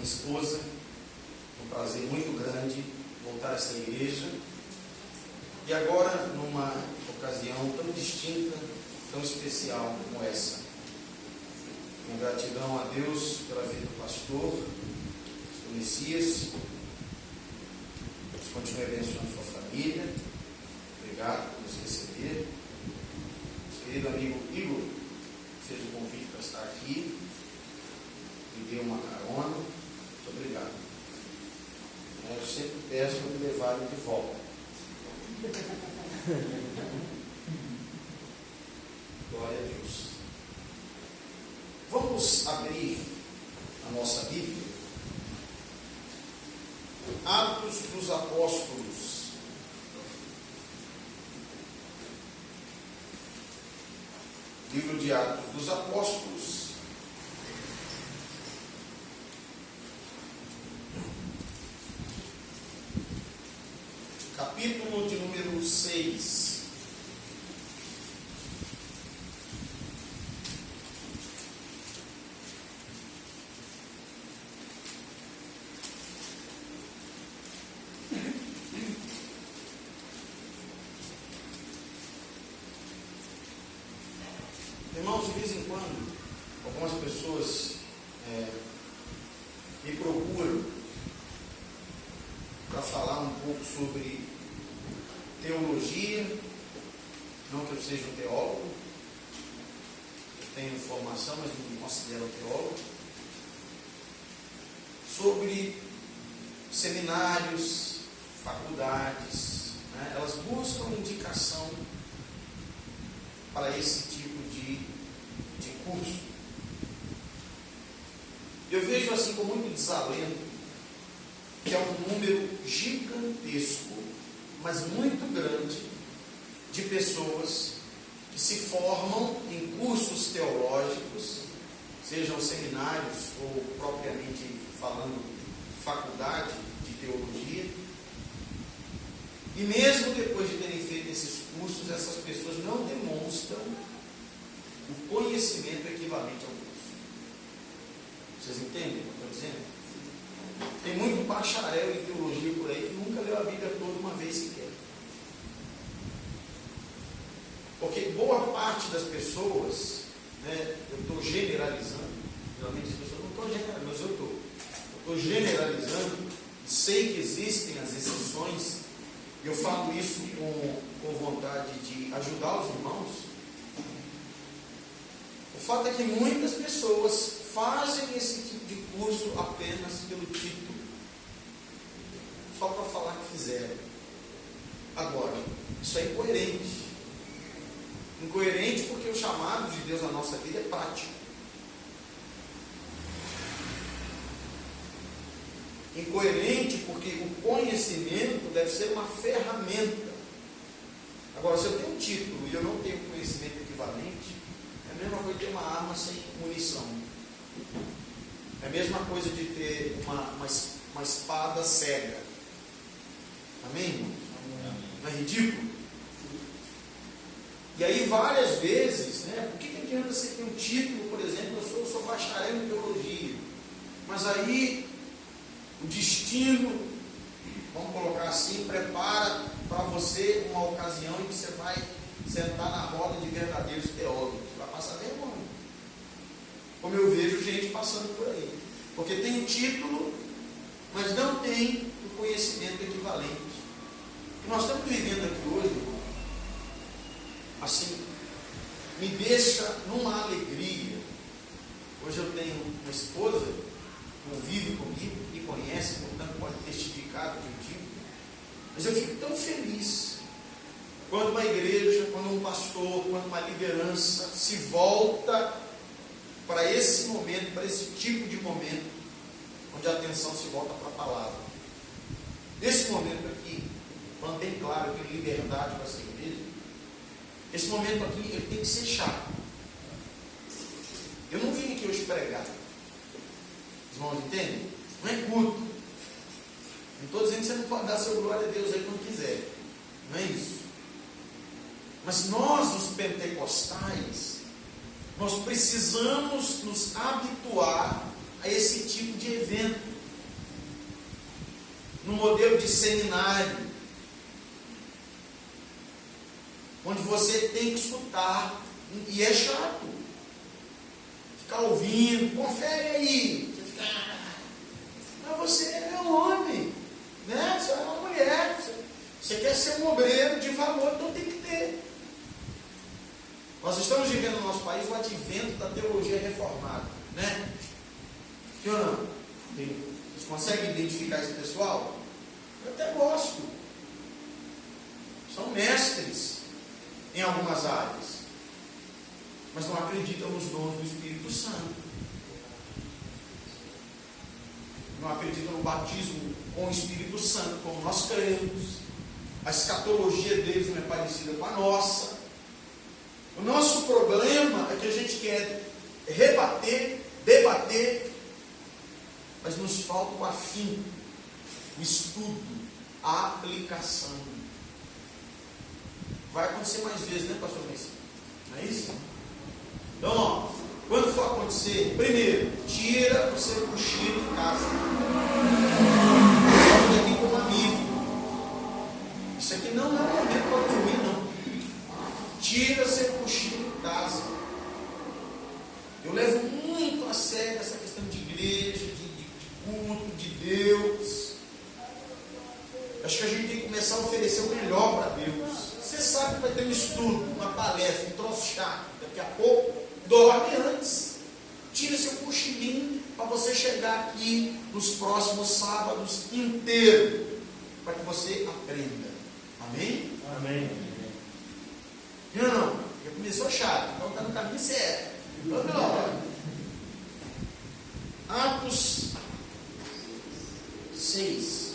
esposa. Um prazer muito grande voltar a essa igreja. E agora, numa ocasião tão distinta, tão especial como essa. Minha gratidão a Deus pela vida do pastor Messias. Deus continue abençoando sua família. Obrigado por nos receber. Nosso querido amigo Igor fez o convite para estar aqui. Me deu uma carona. Muito obrigado. Eu sempre peço para me levarem de volta. Glória a Deus. Vamos abrir a nossa Bíblia. Atos dos Apóstolos. Livro de Atos dos Apóstolos. Capítulo de número 6. Irmãos, de vez em quando, algumas pessoas me procuram para falar um pouco sobre teologia. Não que eu seja um teólogo, eu tenho formação, mas não me considero teólogo. Sobre seminários, faculdades, né? Elas buscam indicação para esse tipo de curso. Eu vejo assim com muito desalento que é um número gigantesco, mas muito grande, de pessoas que se formam em cursos teológicos, sejam seminários ou propriamente falando faculdade de teologia, e mesmo depois de terem feito esses cursos, essas pessoas não demonstram o conhecimento equivalente ao curso. Vocês entendem o que eu estou dizendo? Tem muito bacharel em teologia por aí que nunca leu a Bíblia toda uma vez sequer. Porque boa parte das pessoas, né, eu estou generalizando, geralmente as pessoas não estão generalizando, mas eu estou generalizando, sei que existem as exceções, e eu falo isso com vontade de ajudar os irmãos. O fato é que muitas pessoas fazem esse tipo de curso apenas pelo título, só para falar que fizeram. Agora, isso é incoerente. Incoerente porque o chamado de Deus na nossa vida é prático. Incoerente porque o conhecimento deve ser uma ferramenta. Agora, se eu tenho um título e eu não tenho conhecimento equivalente, é a mesma coisa de ter uma arma sem munição. É a mesma coisa de ter uma espada cega. Amém, irmãos? Não é ridículo? E aí, várias vezes, né, por que adianta você ter um título, por exemplo, eu sou bacharel em teologia, mas aí o destino, vamos colocar assim, prepara para você uma ocasião em que você vai sentar na roda de verdadeiros teólogos. Você vai passar vergonha. Como eu vejo gente passando por aí. Porque tem o título, mas não tem o conhecimento equivalente. O que nós estamos vivendo aqui hoje, assim, me deixa numa alegria. Hoje eu tenho uma esposa que convive comigo, me conhece, portanto pode testificar do que eu digo. Mas eu fico tão feliz quando uma igreja, quando um pastor, quando uma liderança se volta para esse momento, para esse tipo de momento, onde a atenção se volta para a palavra. Nesse momento aqui, falando bem claro, eu tenho liberdade para essa igreja. Esse momento aqui, ele tem que ser chato. Eu não vim aqui hoje pregar. Os irmãos entendem? Não é culto. Não estou dizendo que você não pode dar seu glória a Deus aí quando quiser. Não é isso. Mas nós, os pentecostais, nós precisamos nos habituar a esse tipo de evento. no modelo de seminário, onde você tem que escutar, e é chato, ficar ouvindo, confere aí, mas você é um homem, né? Você é uma mulher, você quer ser um obreiro de valor, então tem que ter. Nós estamos vivendo no nosso país o advento da teologia reformada, né? Sim ou não? Vocês conseguem identificar esse pessoal? Eu até gosto. São mestres em algumas áreas, mas não acreditam nos dons do Espírito Santo. Não acreditam no batismo com o Espírito Santo, como nós cremos. A escatologia deles não é parecida com a nossa. O nosso problema é que a gente quer rebater, debater, mas nos falta o afinco, o estudo, a aplicação. Vai acontecer mais vezes, né, pastor Messi? Não é isso? Então, ó, quando for acontecer, primeiro, tira o seu cochilo em casa. Coloca aqui como amigo. Isso aqui não é um momento para dormir, não. Tira o seu cochilo em casa. Eu levo muito a sério essa questão de igreja, de culto, de Deus. Acho que a gente tem que começar a oferecer o melhor para Deus. Você sabe que vai ter um estudo, uma palestra, um troço chato. Daqui a pouco, dorme antes. Tira seu cochilinho para você chegar aqui nos próximos sábados inteiros, para que você aprenda. Amém? Amém. Não, já começou chato, então está no caminho certo. Vamos lá. Atos 6.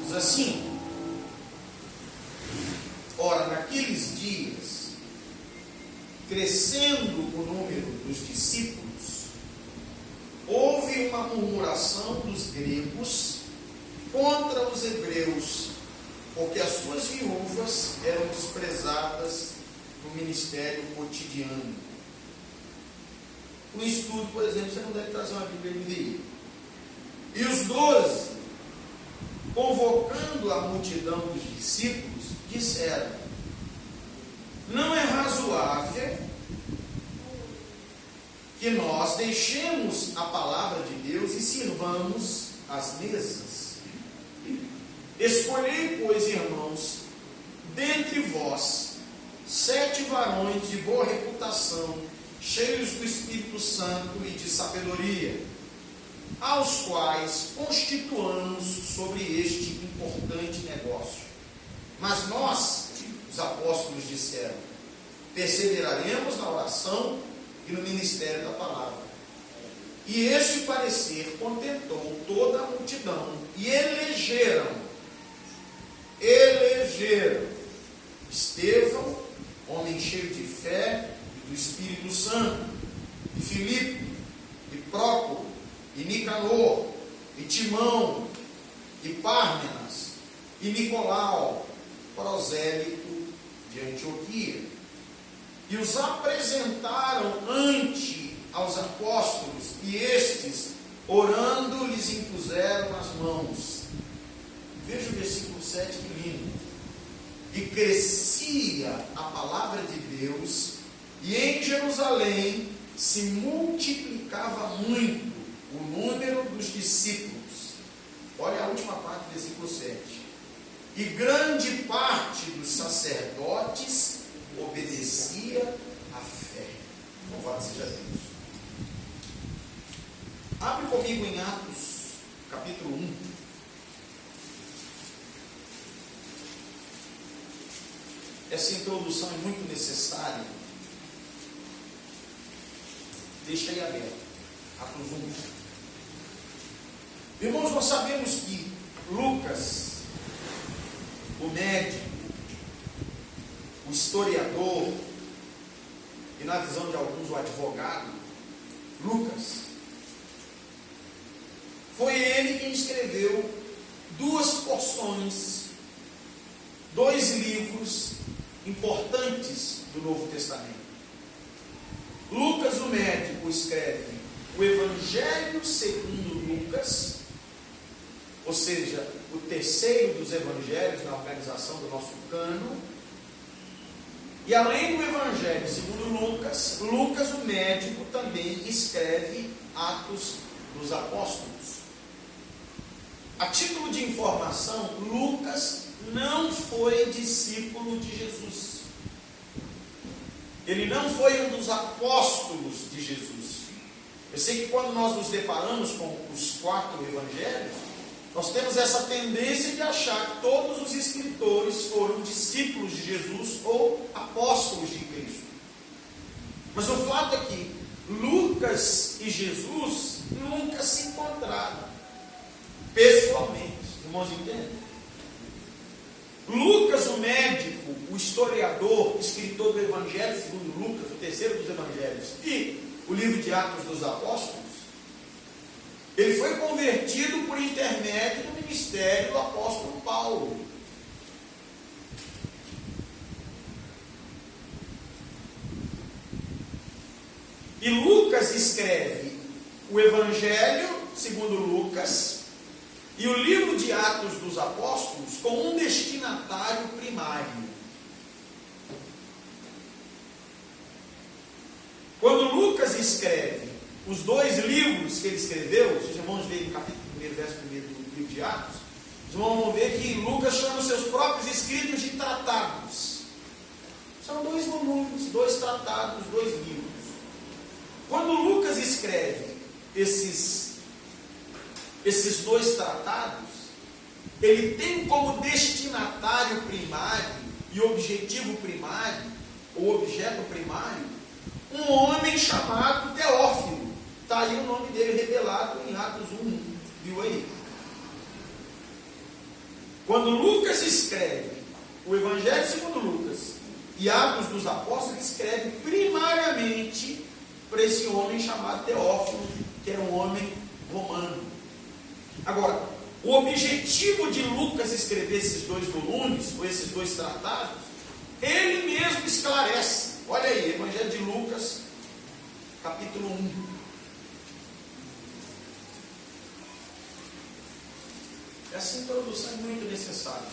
Diz assim: ora, naqueles dias, crescendo o número dos discípulos, houve uma murmuração dos gregos contra os hebreus, porque as suas viúvas eram desprezadas no ministério cotidiano. No estudo, por exemplo, você não deve trazer uma Bíblia NVI. E os 12, convocando a multidão dos discípulos, disseram: não é razoável que nós deixemos a palavra de Deus e sirvamos as mesas. Escolhei, pois, irmãos, dentre vós 7 varões de boa reputação, cheios do Espírito Santo e de sabedoria, aos quais constituamos sobre este importante negócio. Mas nós, os apóstolos, disseram: perseveraremos na oração e no ministério da palavra. E este parecer contentou toda a multidão, e elegeram Estevão, homem cheio de fé e do Espírito Santo, e Filipe, e Prócoro, e Nicanor, e Timão, e Pármenas, e Nicolau, prosélito de Antioquia. E os apresentaram ante aos apóstolos, e estes, orando, lhes impuseram as mãos. Veja o versículo 7, que lindo. E crescia a palavra de Deus, e em Jerusalém se multiplicava muito o número dos discípulos. Olha a última parte do versículo 7. E grande parte dos sacerdotes obedecia à fé. Louvado seja Deus. Abre comigo em Atos, capítulo 1. Essa introdução é muito necessária. Deixa aí aberto. Atos 1. Irmãos, nós sabemos que Lucas, o médico, o historiador, e na visão de alguns o advogado, Lucas, foi ele quem escreveu 2 porções, 2 livros importantes do Novo Testamento. médico escreve o Evangelho segundo Lucas, ou seja, o terceiro dos evangelhos na organização do nosso cânon. E além do Evangelho segundo Lucas, Lucas, o médico, também escreve Atos dos Apóstolos. A título de informação, Lucas não foi discípulo de Jesus. Ele não foi um dos apóstolos de Jesus. Eu sei que quando nós nos deparamos com os 4 evangelhos, nós temos essa tendência de achar que todos os escritores foram discípulos de Jesus ou apóstolos de Cristo. Mas o fato é que Lucas e Jesus nunca se encontraram pessoalmente. Irmãos, entendem? Lucas, o médico, o historiador, escritor do Evangelho segundo Lucas, o terceiro dos evangelhos, e o livro de Atos dos Apóstolos, ele foi convertido por intermédio do ministério do apóstolo Paulo. E Lucas escreve o Evangelho segundo Lucas e o livro de Atos dos Apóstolos com um destinatário primário. Quando Lucas escreve os 2 livros que ele escreveu, se os irmãos verem capítulo 1, verso 1 do livro de Atos, os irmãos vão ver que Lucas chama os seus próprios escritos de tratados. São 2 volumes, 2 tratados, 2 livros. Quando Lucas escreve esses 2 tratados, ele tem como destinatário primário e objetivo primário, ou objeto primário, um homem chamado Teófilo. Está aí o nome dele revelado em Atos 1, viu aí? Quando Lucas escreve o Evangelho segundo Lucas e Atos dos Apóstolos, ele escreve primariamente para esse homem chamado Teófilo, que era um homem romano. Agora, o objetivo de Lucas escrever esses 2 volumes, ou esses 2 tratados, ele mesmo esclarece. Olha aí, Evangelho de Lucas, capítulo 1. Essa introdução é muito necessária.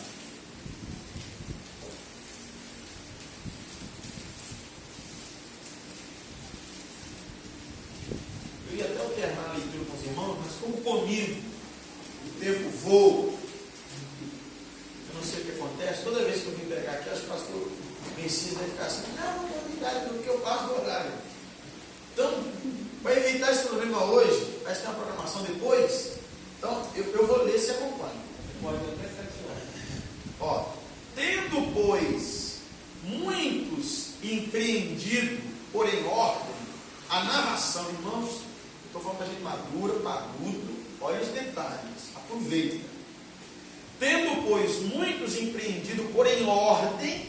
Eu ia até alternar a leitura com os irmãos, mas como comigo o tempo voa, eu não sei o que acontece, toda vez que eu vim pregar aqui, acho que o pastor Messias vai ficar assim, não estou ligado no que eu passo do horário. Então, para evitar esse problema hoje, vai ter uma programação depois, então eu vou ler, se acompanha. Pode até 7 horas. Ó, tendo, pois, muitos empreendido, por em ordem, a narração, irmãos, estou falando para gente madura, para adulto, olha os detalhes, aproveita. Tendo, pois, muitos empreendido, por em ordem,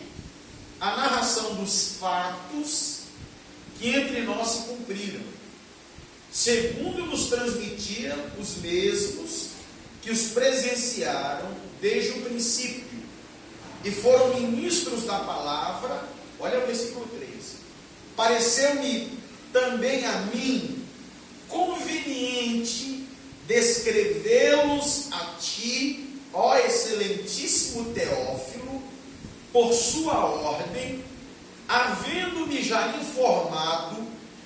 a narração dos fatos que entre nós se cumpriram, segundo nos transmitiram os mesmos que os presenciaram desde o princípio e foram ministros da palavra. Olha o versículo 3. Pareceu-me também a mim conveniente descrevê-los a ti, ó excelentíssimo Teófilo, por sua ordem, havendo-me já informado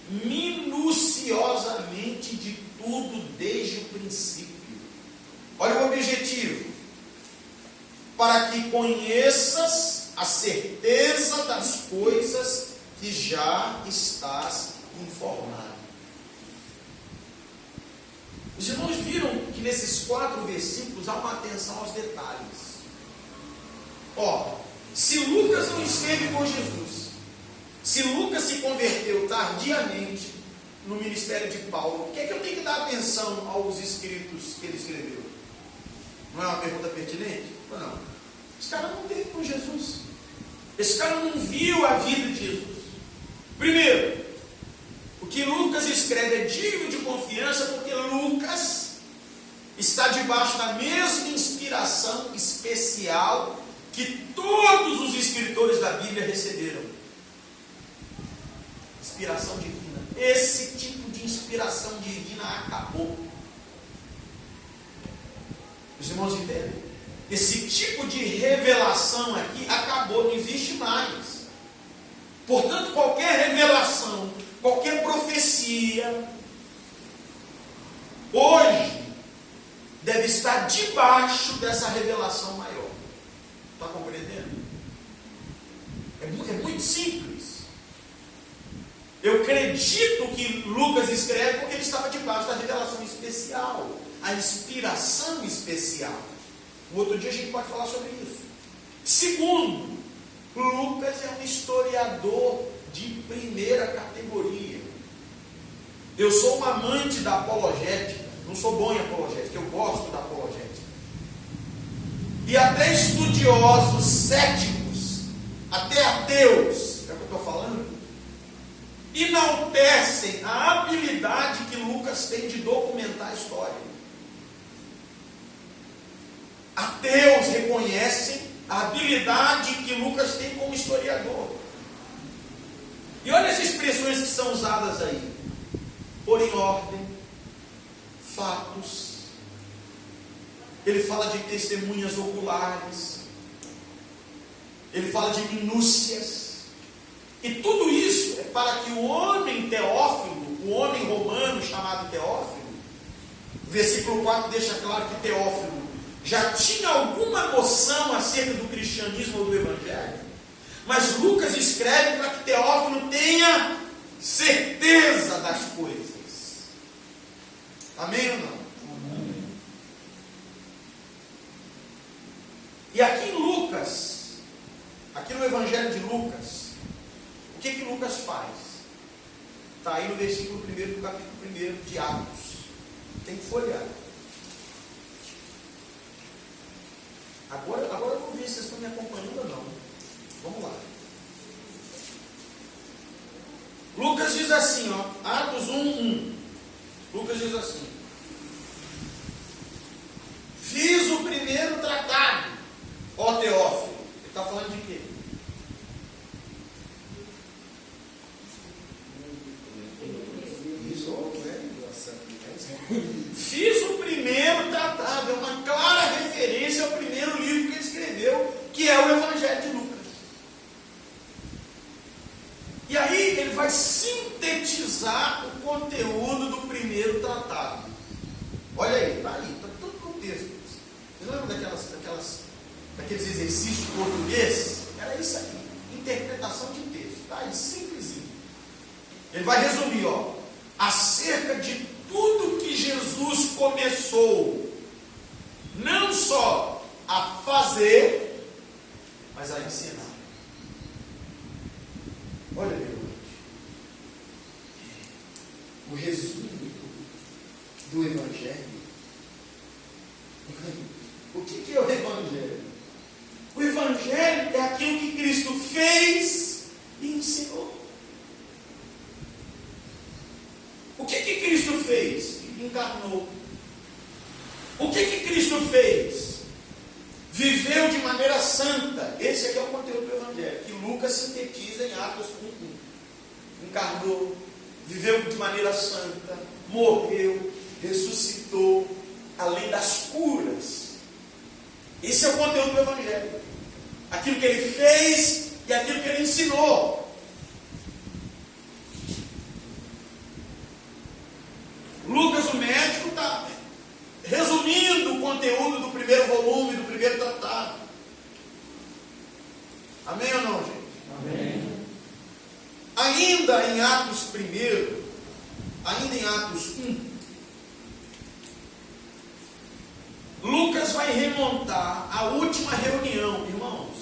minuciosamente de tudo desde o princípio. Olha o objetivo: para que conheças a certeza das coisas que já estás informado. Os irmãos viram que nesses 4 versículos há uma atenção aos detalhes. Ó, se Lucas não esteve com Jesus, se Lucas se converteu tardiamente no ministério de Paulo, por que é que eu tenho que dar atenção aos escritos que ele escreveu? Não é uma pergunta pertinente? Não. Esse cara não teve com Jesus. Esse cara não viu a vida de Jesus. Primeiro, o que Lucas escreve é digno de confiança, porque Lucas está debaixo da mesma inspiração especial que todos os escritores da Bíblia receberam. Inspiração divina. Esse tipo de de inspiração divina acabou. Os irmãos entendem? Esse tipo de revelação aqui acabou, não existe mais. Portanto, qualquer revelação, qualquer profecia, hoje, deve estar debaixo dessa revelação maior. Está compreendendo? É muito simples. Eu acredito que Lucas escreve porque ele estava debaixo da revelação especial, a inspiração especial. No outro dia a gente pode falar sobre isso. Segundo, Lucas é um historiador de primeira categoria. Eu sou um amante da apologética. Não sou bom em apologética, eu gosto da apologética. E até estudiosos céticos, até ateus, é o que eu estou falando, enaltecem a habilidade que Lucas tem de documentar a história. Ateus reconhecem a habilidade que Lucas tem como historiador. E olha as expressões que são usadas aí: pôr em ordem, fatos. Ele fala de testemunhas oculares. Ele fala de minúcias. E tudo isso é para que o homem Teófilo, o homem romano chamado Teófilo, o versículo 4 deixa claro que Teófilo já tinha alguma noção acerca do cristianismo ou do evangelho, mas Lucas escreve para que Teófilo tenha certeza das coisas. Amém ou não? Amém. E aqui em Lucas, aqui no evangelho de Lucas, o que Lucas faz? Está aí no versículo 1 do capítulo 1 de Atos. Tem que folhear. Agora eu vou ver se vocês estão me acompanhando ou não. Vamos lá. Lucas diz assim, ó, Atos 1:1. Lucas diz assim: fiz o primeiro tratado, ó Teófilo. Ele está falando de quê? Fiz o primeiro tratado, é uma clara referência ao primeiro livro que ele escreveu, que é o Evangelho de Lucas. E aí ele vai sintetizar o conteúdo do primeiro tratado. Olha aí, está tudo no texto. Vocês lembram daqueles exercícios de português? Era isso aí, interpretação de texto, tá aí, simplesinho. Ele vai resumir, ó, acerca de tudo que Jesus começou, não só a fazer, mas a ensinar. Olha, meu irmão, o resumo do Evangelho. O que é o Evangelho? O Evangelho é aquilo que Cristo fez e ensinou. O que Cristo fez? Encarnou. O que Cristo fez? Viveu de maneira santa. Esse aqui é o conteúdo do Evangelho, que Lucas sintetiza em Atos 1:1. Encarnou, viveu de maneira santa, morreu, ressuscitou, além das curas. Esse é o conteúdo do Evangelho. Aquilo que ele fez e aquilo que ele ensinou. Lucas, o médico, está resumindo o conteúdo do primeiro volume, do primeiro tratado. Amém ou não, gente? Amém. Ainda em Atos 1, ainda em Atos 1, Lucas vai remontar a última reunião. Irmãos,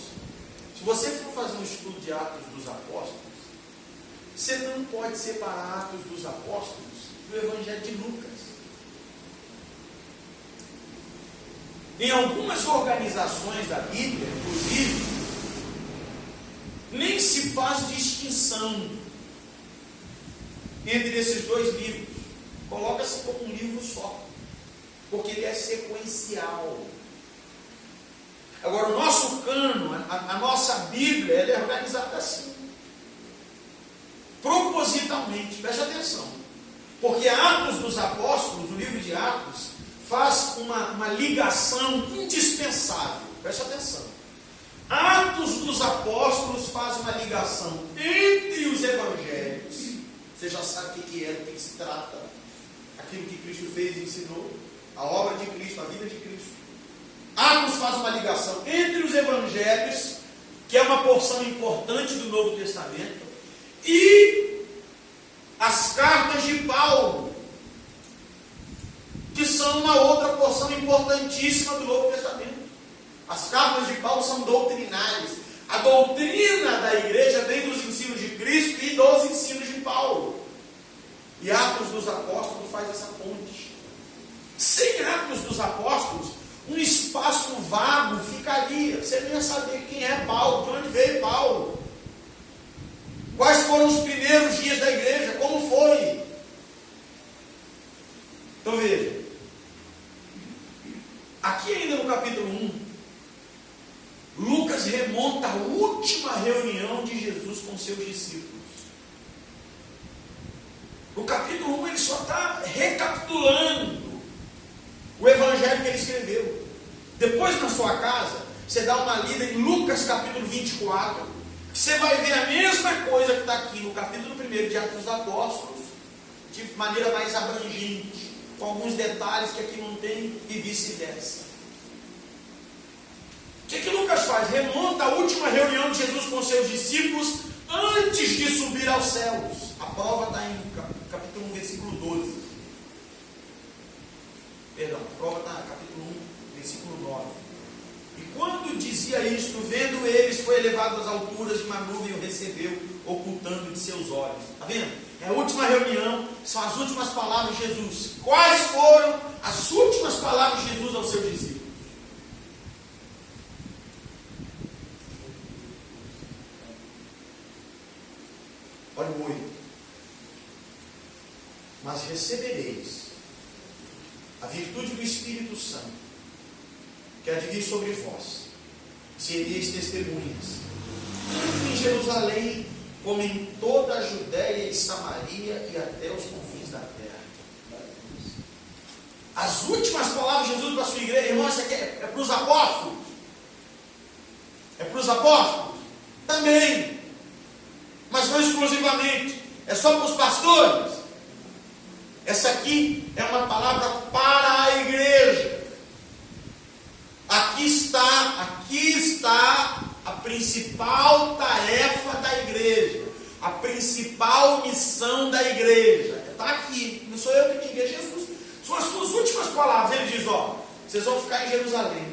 se você for fazer um estudo de Atos dos Apóstolos, você não pode separar Atos dos Apóstolos do Evangelho de Lucas. Em algumas organizações da Bíblia, inclusive, nem se faz distinção entre esses dois livros. Coloca-se como um livro só, porque ele é sequencial. Agora, o nosso cano, a nossa Bíblia, ela é organizada assim, propositalmente. Preste atenção. Porque Atos dos Apóstolos, o livro de Atos, faz uma ligação indispensável. Preste atenção. Atos dos Apóstolos faz uma ligação entre os evangelhos. Você já sabe o que é, do que se trata. Aquilo que Cristo fez e ensinou. A obra de Cristo, a vida de Cristo. Atos faz uma ligação entre os evangelhos, que é uma porção importante do Novo Testamento, e as cartas de Paulo, que são uma outra porção importantíssima do Novo Testamento. As cartas de Paulo são doutrinárias. A doutrina da igreja vem dos ensinos de Cristo e dos ensinos de Paulo. E Atos dos Apóstolos faz essa ponte. Sem Atos dos Apóstolos, um espaço vago ficaria. Você não ia saber quem é Paulo, de onde veio Paulo. Quais foram os primeiros dias da igreja, como foi. Então veja. Aqui ainda no capítulo 1, Lucas remonta a última reunião de Jesus com seus discípulos. No capítulo 1 ele só está recapitulando o evangelho que ele escreveu. Depois, na sua casa, você dá uma lida em Lucas capítulo 24, que você vai ver a mesma coisa que está aqui no capítulo 1 de Atos dos Apóstolos, de maneira mais abrangente, com alguns detalhes que aqui não tem e vice-versa. O que Lucas faz? Remonta a última reunião de Jesus com seus discípulos antes de subir aos céus. A prova está em capítulo 1, versículo 12. Perdão, a prova está no capítulo 1, versículo 9. E quando dizia isto, vendo eles, foi elevado às alturas de uma nuvem e o recebeu, ocultando de seus olhos. Está vendo? É a última reunião, são as últimas palavras de Jesus. Quais foram as últimas palavras de Jesus aos seus discípulos? Olha o 8. Mas recebereis a virtude do Espírito Santo, que há de vir sobre vós. Sereis testemunhas, tanto em Jerusalém, como em toda a Judéia e Samaria e até os confins da terra. As últimas palavras de Jesus para a sua igreja, irmão, isso aqui é para os apóstolos? É para os apóstolos? Também. Mas não exclusivamente. É só para os pastores? Essa aqui é uma palavra para a igreja. Aqui está a principal tarefa da igreja, a principal missão da igreja. Está aqui, não sou eu que digo, é Jesus. São as suas últimas palavras. Ele diz: ó, vocês vão ficar em Jerusalém,